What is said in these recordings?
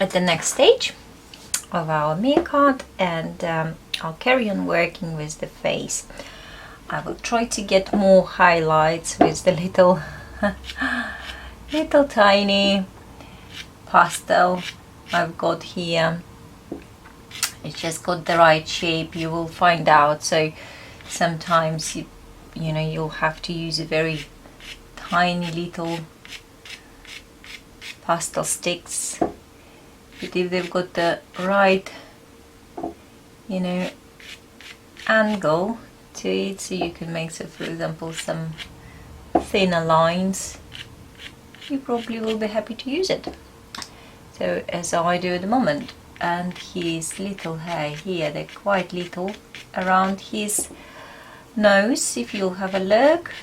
at the next stage of our meerkat, and I'll carry on working with the face. I will try to get more highlights with the little little tiny pastel I've got here. It's just got the right shape, you will find out. So sometimes you know you'll have to use a very tiny little pastel sticks, but if they've got the right, you know, angle to it, so you can make, so for example, some thinner lines, you probably will be happy to use it. So as I do at the moment. And his little hair here, they're quite little around his nose. If you'll have a look,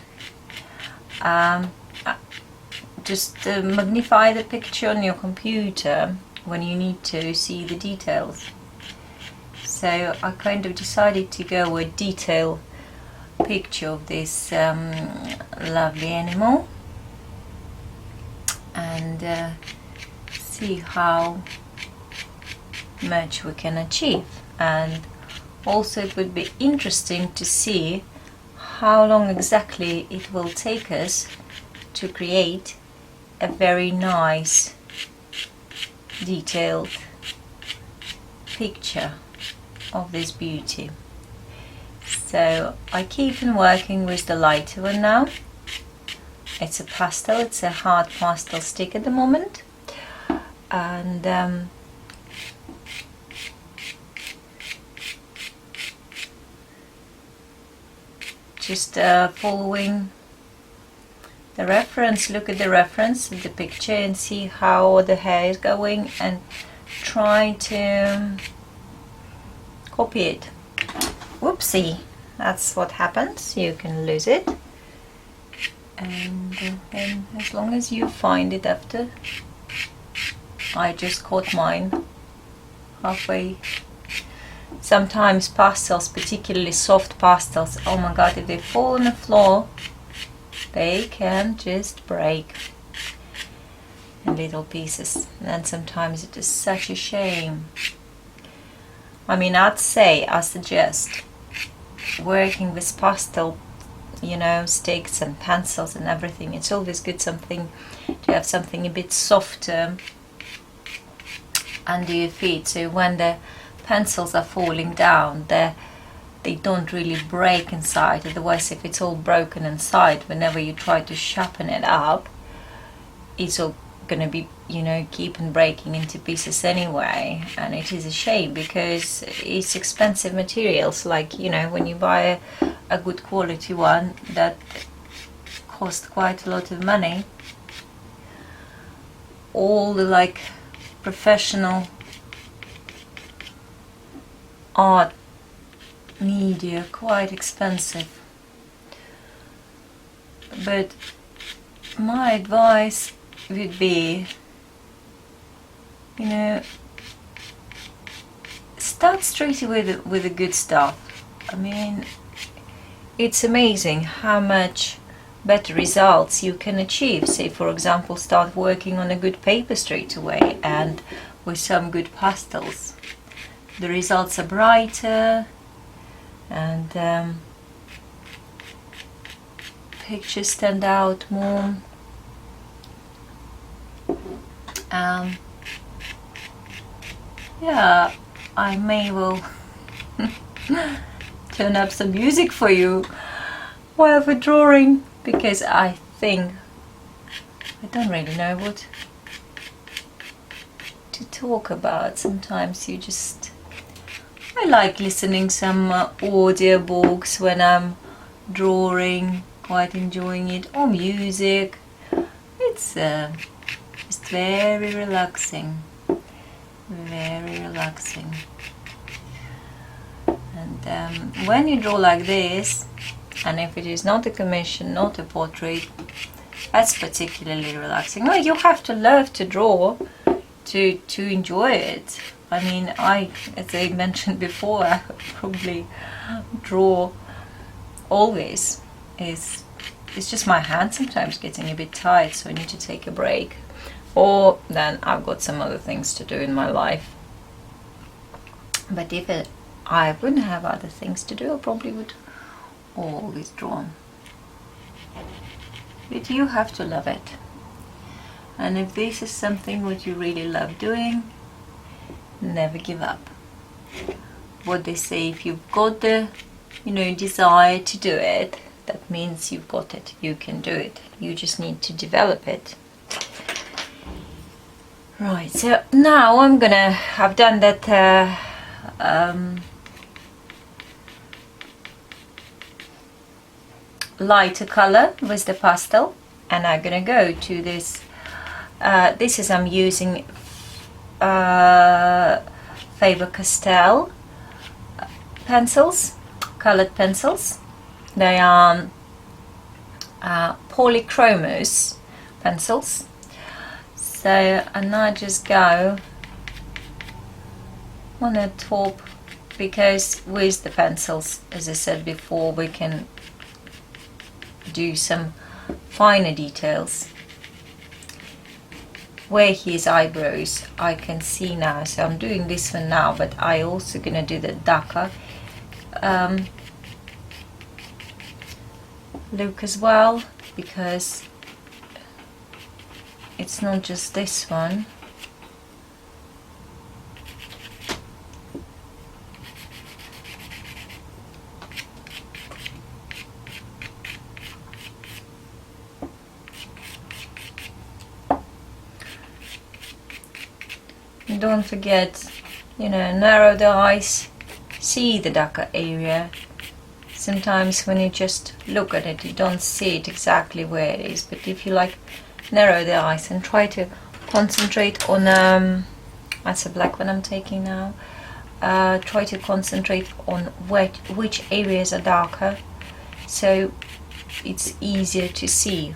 just magnify the picture on your computer when you need to see the details. So I kind of decided to go with a detailed picture of this lovely animal, and see how much we can achieve. And also it would be interesting to see how long exactly it will take us to create a very nice detailed picture of this beauty. So I keep on working with the lighter one now. It's a pastel, it's a hard pastel stick at the moment, and just following the reference. Look at the reference of the picture and see how the hair is going, and try to copy it. Whoopsie, that's what happens, you can lose it. And then as long as you find it after, I just caught mine halfway. Sometimes pastels, particularly soft pastels, oh my god, if they fall on the floor, they can just break in little pieces. And sometimes it is such a shame. I mean, I suggest working with pastel, you know, sticks and pencils and everything. It's always good to have something a bit softer under your feet, so when the pencils are falling down, they don't really break inside. Otherwise, if it's all broken inside, whenever you try to sharpen it up, it's all gonna be, you know, keep on breaking into pieces anyway. And it is a shame, because it's expensive materials. Like, you know, when you buy a good quality one that costs quite a lot of money, all the like professional art media quite expensive. But my advice would be, you know, start straight away with the good stuff. I mean, it's amazing how much better results you can achieve. Say, for example, start working on a good paper straight away, and with some good pastels, the results are brighter, and pictures stand out more. Yeah, I may well turn up some music for you while we're drawing, because I think I don't really know what to talk about. Sometimes I like listening some audiobooks when I'm drawing, quite enjoying it, or music. It's just very relaxing, very relaxing. And when you draw like this, and if it is not a commission, not a portrait, that's particularly relaxing. Well, you have to love to draw to enjoy it. I mean, as I mentioned before, I probably draw always. It's just my hand sometimes getting a bit tired, so I need to take a break. or then I've got some other things to do in my life. But if I wouldn't have other things to do, I probably would always draw. But you have to love it. And if this is something what you really love doing, never give up. What they say, if you've got the, desire to do it, that means you've got it. You can do it. You just need to develop it. Right, so now I've done that lighter color with the pastel, and I'm gonna go to this. I'm using Faber-Castell pencils, colored pencils. They are polychromos pencils. So, and I just go on the top, because with the pencils, as I said before, we can do some finer details. Where his eyebrows I can see now, so I'm doing this one now, but I also gonna do the darker look as well, because it's not just this one. And don't forget, narrow the eyes, see the darker area. Sometimes when you just look at it, you don't see it exactly where it is, but if you narrow the eyes and try to concentrate on that's a black one I'm taking now, try to concentrate on which areas are darker, so it's easier to see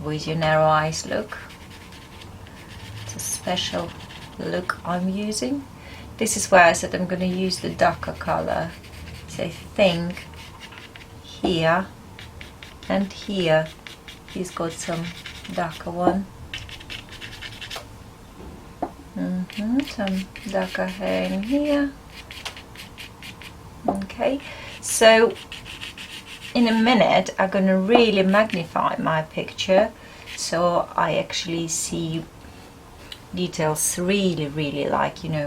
with your narrow eyes. Look, it's a special look I'm using. This is where I said I'm going to use the darker color. So I think here and here he's got some darker one. Some darker hair in here. Okay, so in a minute I'm going to really magnify my picture, so I actually see details really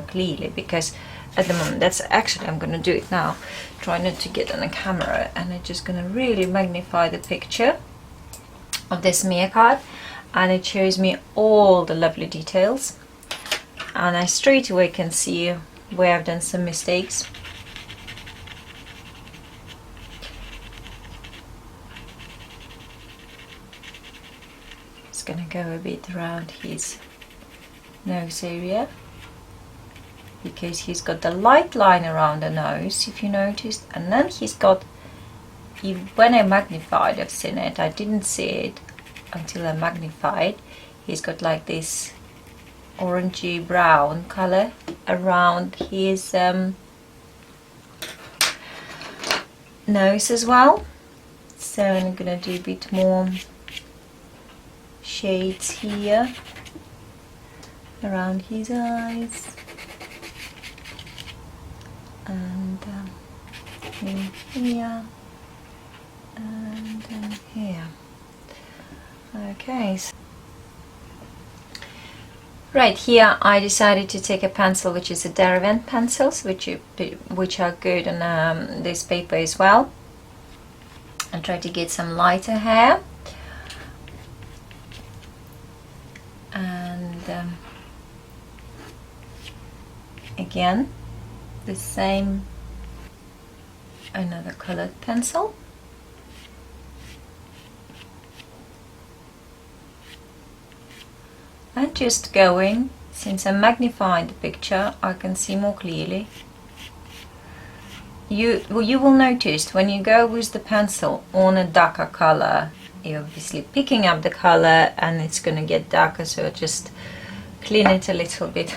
clearly, because at the moment, that's actually, I'm going to do it now, try not to get on the camera, and I'm just going to really magnify the picture of this Meerkat, and it shows me all the lovely details, and I straight away can see where I've done some mistakes. Just going to go a bit around his nose area, because he's got the light line around the nose, if you noticed, and then he's got, when I magnified, I've seen it, I didn't see it until I magnified, he's got like this orangey brown color around his nose as well. So I'm gonna do a bit more shades here around his eyes, and in here, and here. Okay, so right here I decided to take a pencil which is a Derwent pencils, which are good on this paper as well, and try to get some lighter hair, and again the same, another colored pencil, and just going, since I magnified the picture I can see more clearly. You will notice when you go with the pencil on a darker color, you're obviously picking up the color and it's going to get darker, so just clean it a little bit.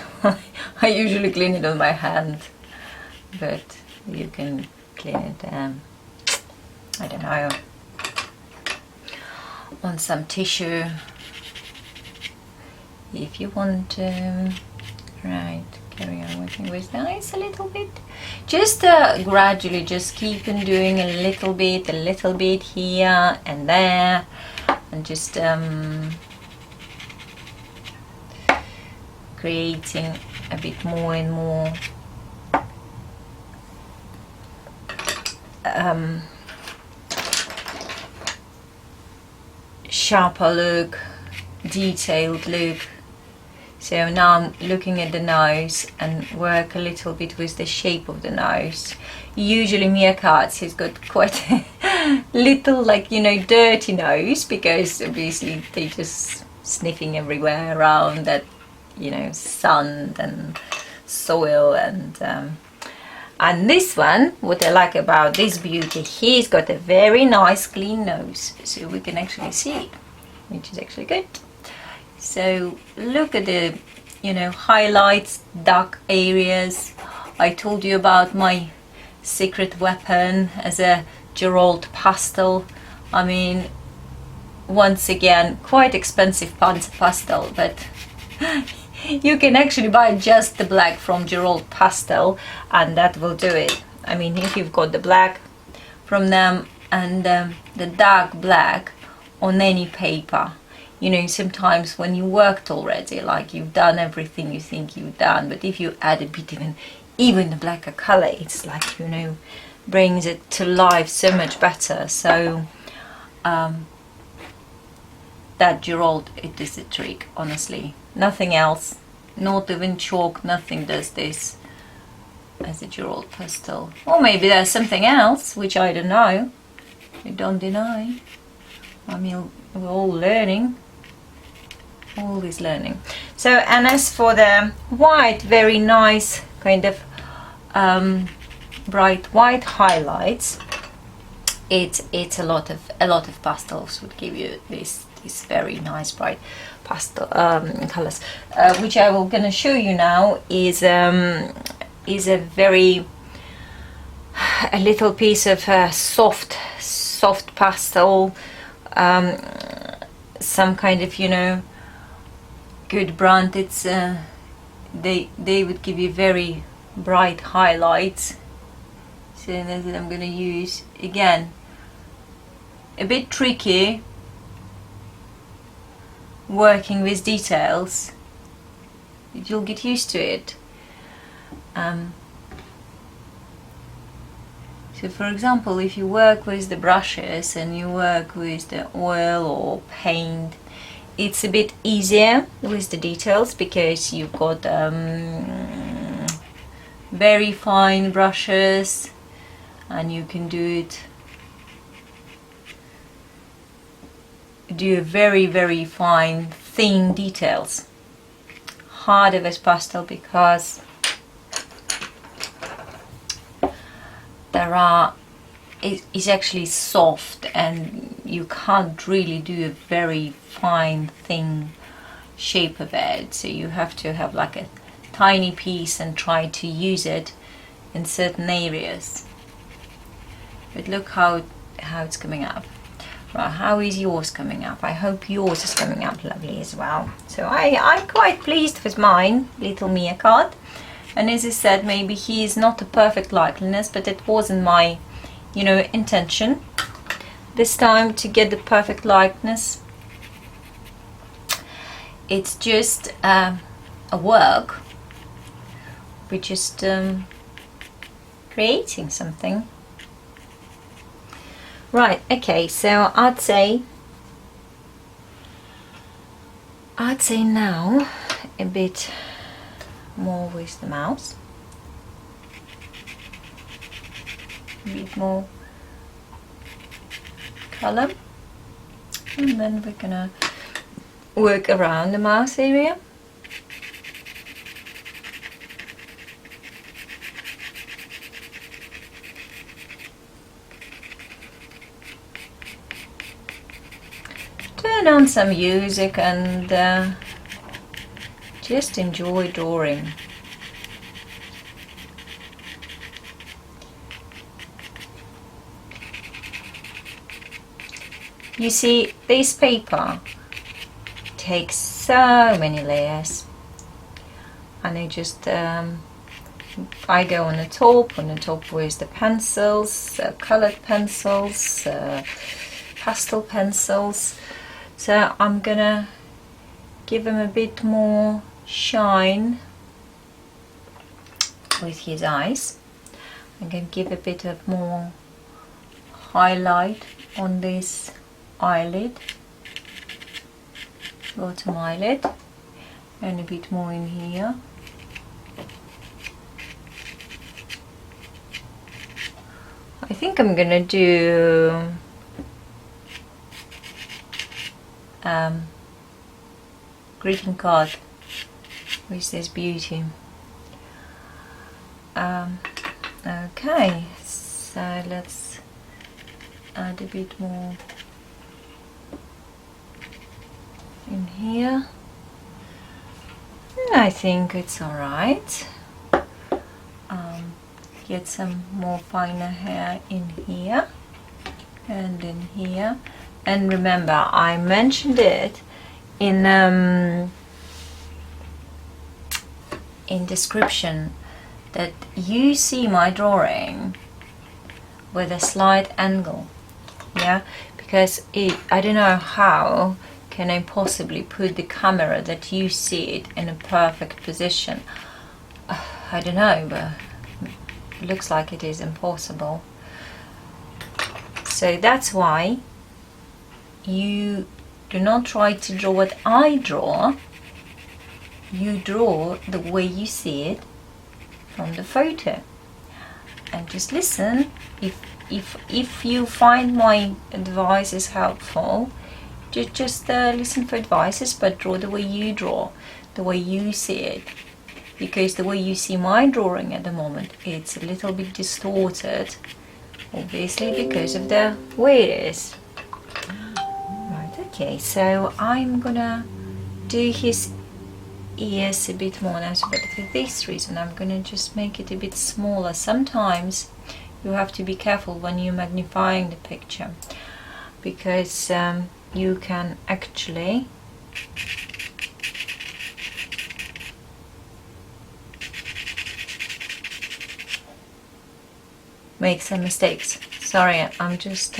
I usually clean it on my hand, but you can clean it, I don't know, on some tissue. if you want to, right, carry on working with the eyes a little bit, just gradually, just keep on doing a little bit here and there, and just creating a bit more and more sharper look, detailed look. So now I'm looking at the nose and work a little bit with the shape of the nose. Usually Meerkats has got quite a little, like, you know, dirty nose, because obviously they just sniffing everywhere around that, you know, sun and soil. And this one, what I like about this beauty, he's got a very nice clean nose, so we can actually see it, which is actually good. So look at the, you know, highlights, dark areas. I told you about my secret weapon as a Gerald pastel. I mean, once again, quite expensive pastel, but you can actually buy just the black from Gerald Pastel, and that will do it. I mean, if you've got the black from them and the dark black on any paper, you know, sometimes when you worked already, like you've done everything you think you've done, but if you add a bit even the blacker color, it's like, you know, brings it to life so much better. So that Gerald, it is a trick, honestly. Nothing else, not even chalk, nothing does this as a Gerald pastel. Or maybe there's something else, which I don't know. I don't deny. I mean, we're all learning. Always learning. So, and as for the white, very nice kind of bright white highlights, it's a lot of pastels would give you this very nice bright pastel colors, which I will gonna show you now is a little piece of soft pastel, some kind of, you know, good brand. It's they would give you very bright highlights. So that's what I'm gonna use. Again, a bit tricky working with details, but you'll get used to it. So for example, if you work with the brushes and you work with the oil or paint, it's a bit easier with the details because you've got very fine brushes and you can do very fine thin details. Harder with pastel because it's actually soft and you can't really do a very fine thin shape of it, so you have to have like a tiny piece and try to use it in certain areas. But look how it's coming up. Right, how is yours coming up? I hope yours is coming up lovely as well. So I'm quite pleased with mine, little Meerkat. And as I said, maybe he is not a perfect likeness, but it wasn't my, you know, intention this time to get the perfect likeness. It's just a work. We're just creating something. Right, okay, so I'd say now a bit more with the mouse, a bit more color, and then we're gonna work around the mouse area. Turn on some music and just enjoy drawing. You see, this paper take so many layers, and I go on the top with the pencils, colored pencils, pastel pencils. So I'm gonna give him a bit more shine with his eyes. I'm gonna give a bit of more highlight on this eyelid, bottom eyelid, and a bit more in here. I think I'm gonna do greeting card with this beauty. Okay, so let's add a bit more in here. I think it's alright. Get some more finer hair in here and in here. And remember, I mentioned it in description that you see my drawing with a slight angle, yeah, because I don't know how can I possibly put the camera that you see it in a perfect position. I don't know, but it looks like it is impossible. So that's why you do not try to draw what I draw. You draw the way you see it from the photo, and just listen. If you find my advices helpful, just listen for advices, but draw the way you draw, the way you see it, because the way you see my drawing at the moment, it's a little bit distorted, obviously because of the way it is. Right, okay, so I'm gonna do his ears a bit more now, but for this reason I'm gonna just make it a bit smaller. Sometimes you have to be careful when you're magnifying the picture, because you can actually make some mistakes. Sorry, I'm just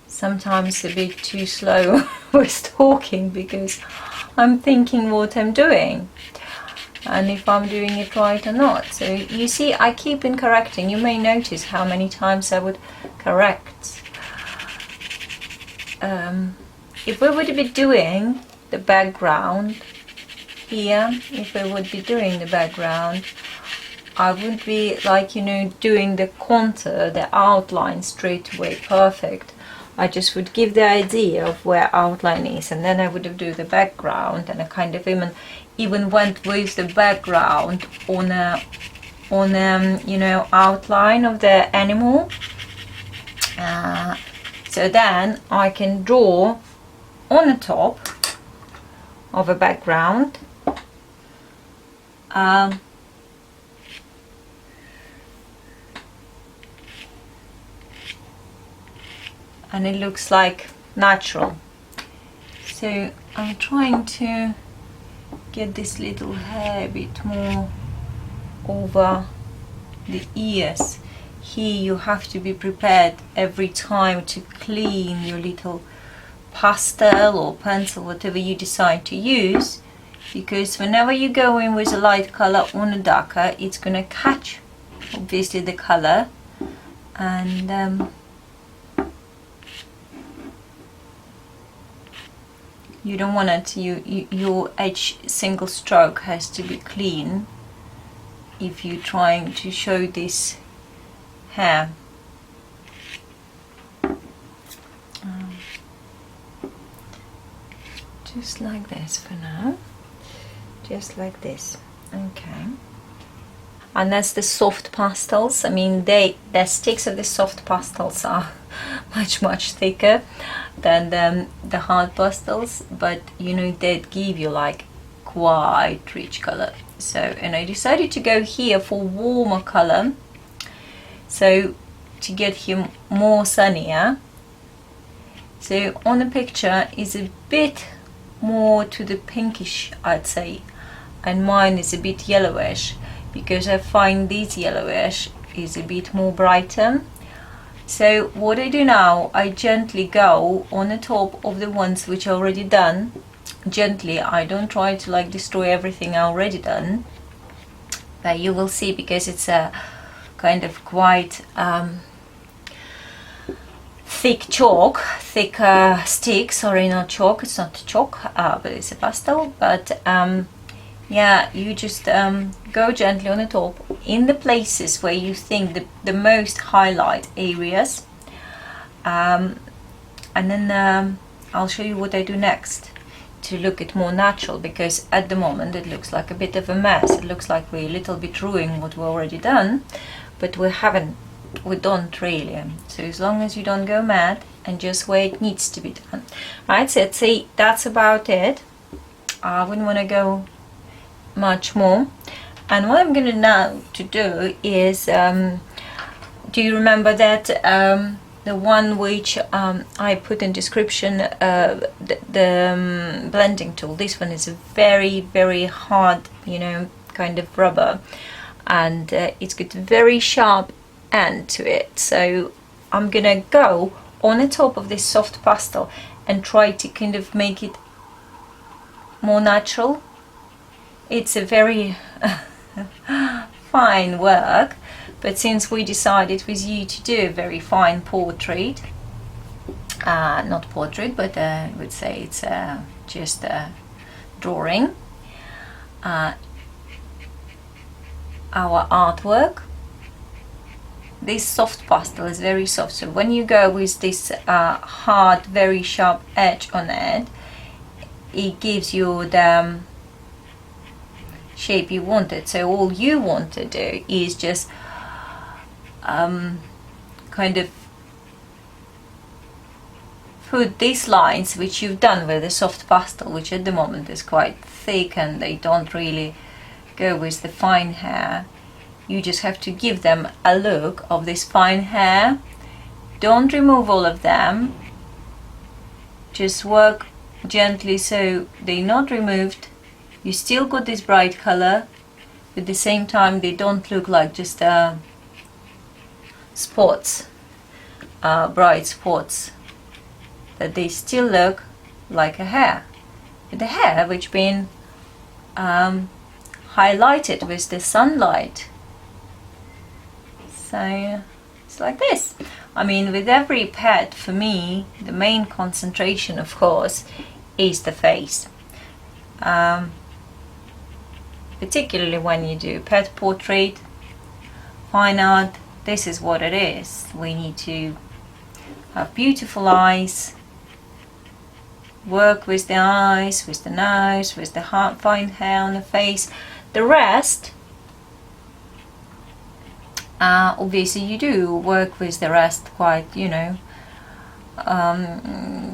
sometimes a bit too slow with talking, because I'm thinking what I'm doing and if I'm doing it right or not. So you see, I keep on correcting. You may notice how many times I would correct. If we would be doing the background here, I would be like, doing the contour, the outline straight away perfect. I just would give the idea of where outline is, and then I would do the background, and I kind of even went with the background on outline of the animal. So then I can draw on the top of a background. And it looks like natural. So I'm trying to get this little hair a bit more over the ears. Here you have to be prepared every time to clean your little pastel or pencil, whatever you decide to use, because whenever you go in with a light color on a darker, it's gonna catch obviously the color, and you don't want it. Your edge single stroke has to be clean if you're trying to show this hair. Just like this for now. Just like this. Okay. And that's the soft pastels. I mean, the sticks of the soft pastels are much thicker than the hard pastels, but they give you like quite rich color. So, and I decided to go here for warmer color, so to get him more sunnier, So on the picture is a bit more to the pinkish, I'd say, and mine is a bit yellowish, because I find this yellowish is a bit more brighter. So what I do now, I gently go on the top of the ones which are already done. Gently, I don't try to like destroy everything already done, but you will see, because it's a kind of quite thick chalk, thick stick, sorry, not chalk, it's not chalk, but it's a pastel. But yeah, you just go gently on the top in the places where you think the most highlight areas, and then I'll show you what I do next to look it more natural, because at the moment it looks like a bit of a mess. It looks like we're a little bit ruining what we've already done, but we don't really. So as long as you don't go mad and just where it needs to be done. Right, so I'd say that's about it. I wouldn't want to go much more. And what I'm going to now to do is, do you remember that the one which I put in description, the blending tool? This one is a very, very hard, you know, kind of rubber, and it's got a very sharp end to it. So I'm gonna go on the top of this soft pastel and try to kind of make it more natural. It's a very fine work, but since we decided with you to do a very fine portrait, not portrait, but I would say it's just a drawing, our artwork, this soft pastel is very soft. So when you go with this hard, very sharp edge on it, it gives you the shape you wanted. So all you want to do is just kind of put these lines which you've done with the soft pastel, which at the moment is quite thick and they don't really go with the fine hair. You just have to give them a look of this fine hair. Don't remove all of them, just work gently so they're not removed. You still got this bright color, but at the same time they don't look like just spots, bright spots, that they still look like a hair, but the hair which been highlighted with the sunlight. So it's like this. I mean, with every pet, for me, the main concentration, of course, is the face. Particularly when you do pet portrait, fine art, this is what it is. We need to have beautiful eyes, work with the eyes, with the nose, with the fine hair on the face. The rest, obviously you do work with the rest quite, you know,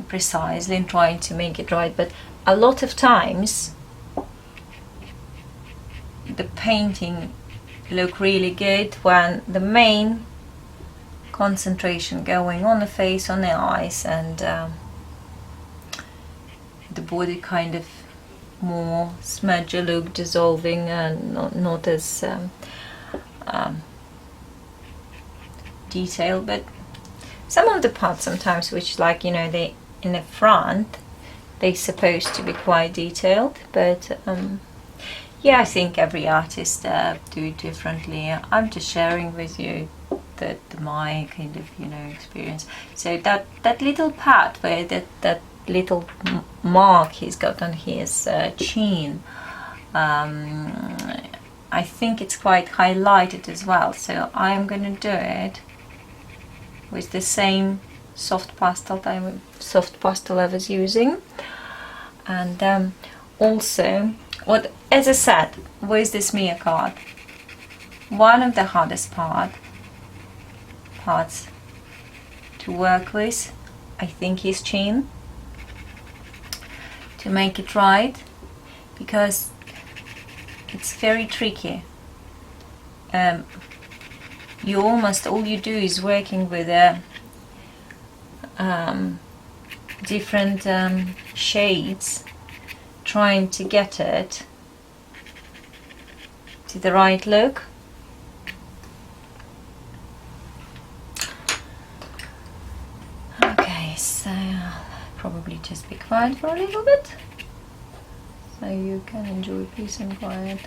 precisely in trying to make it right, but a lot of times the painting look really good when the main concentration going on the face, on the eyes, and the body kind of more smudgy look, dissolving, and not as detailed. But some of the parts sometimes, which, like, you know, they in the front, they're supposed to be quite detailed, but yeah, I think every artist do it differently. I'm just sharing with you that my kind of, you know, experience. So that little part where that little mark he's got on his chin, I think it's quite highlighted as well. So I'm gonna do it with the same soft pastel I was using, and also, what, as I said, with this Meerkat, one of the hardest parts to work with, I think, is chin, to make it right, because it's very tricky. You almost, all you do is working with a different shades, trying to get it to the right look. Okay, so I'll probably just be quiet for a little bit so you can enjoy peace and quiet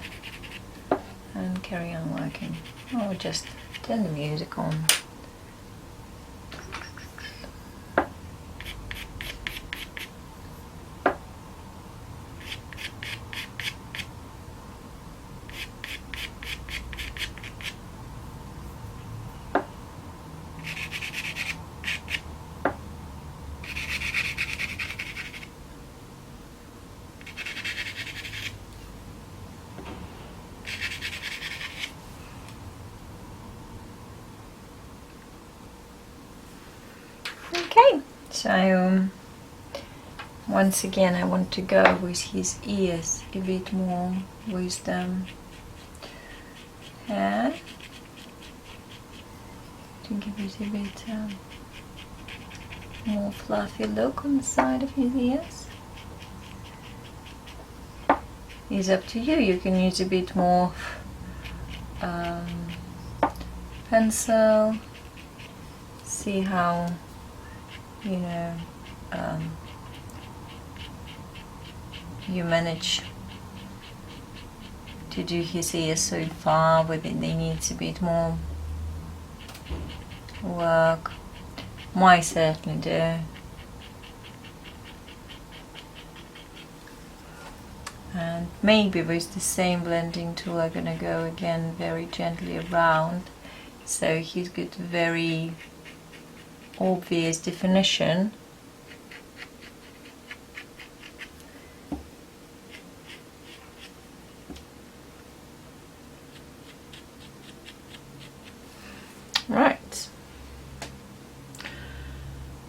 and carry on working, or just turn the music on. Okay, so once again I want to go with his ears a bit more with them hair to give it a bit more fluffy look on the side of his ears. It's up to you, you can use a bit more pencil, see how, you know, you manage to do his ears so far, but they need a bit more work. Mine certainly do. And maybe with the same blending tool I'm gonna go again very gently around, so he's got very obvious definition. Right.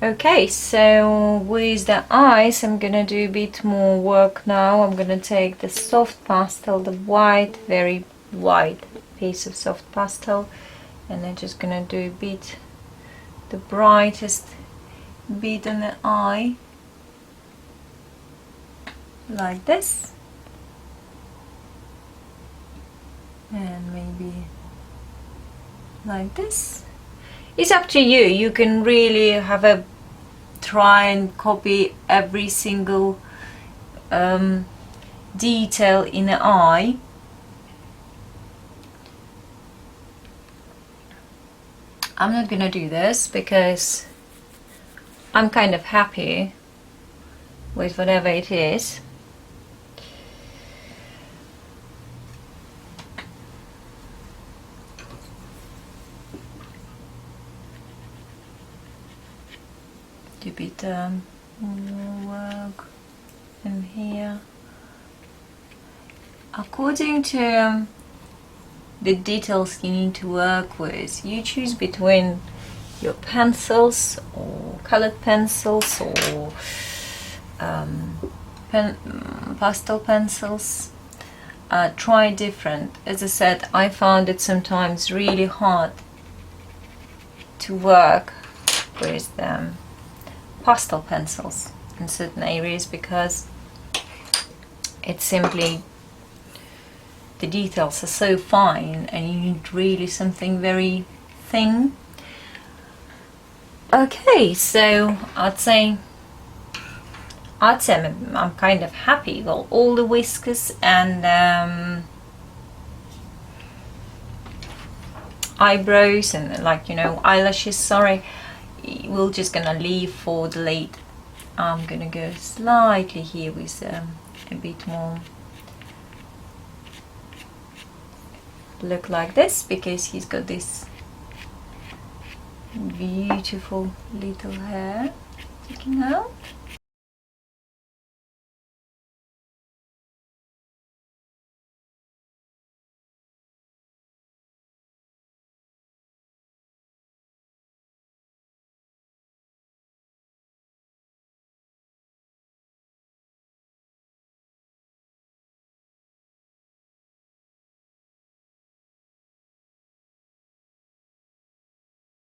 Okay, so with the eyes I'm gonna do a bit more work now. I'm gonna take the soft pastel, the white, very white piece of soft pastel, and I'm just gonna do a bit, the brightest bit on the eye, like this, and maybe like this. It's up to you. You can really have a try and copy every single detail in the eye. I'm not gonna do this because I'm kind of happy with whatever it is. Do a bit more work in here according to the details you need to work with. You choose between your pencils or colored pencils or pastel pencils. Try different. As I said, I found it sometimes really hard to work with pastel pencils in certain areas because it's simply, the details are so fine and you need really something very thin. Okay, so I'd say I'm kind of happy. Well, all the whiskers and eyebrows and, like, you know, eyelashes, sorry, we're just gonna leave for the late. I'm gonna go slightly here with a bit more look like this, because he's got this beautiful little hair sticking out.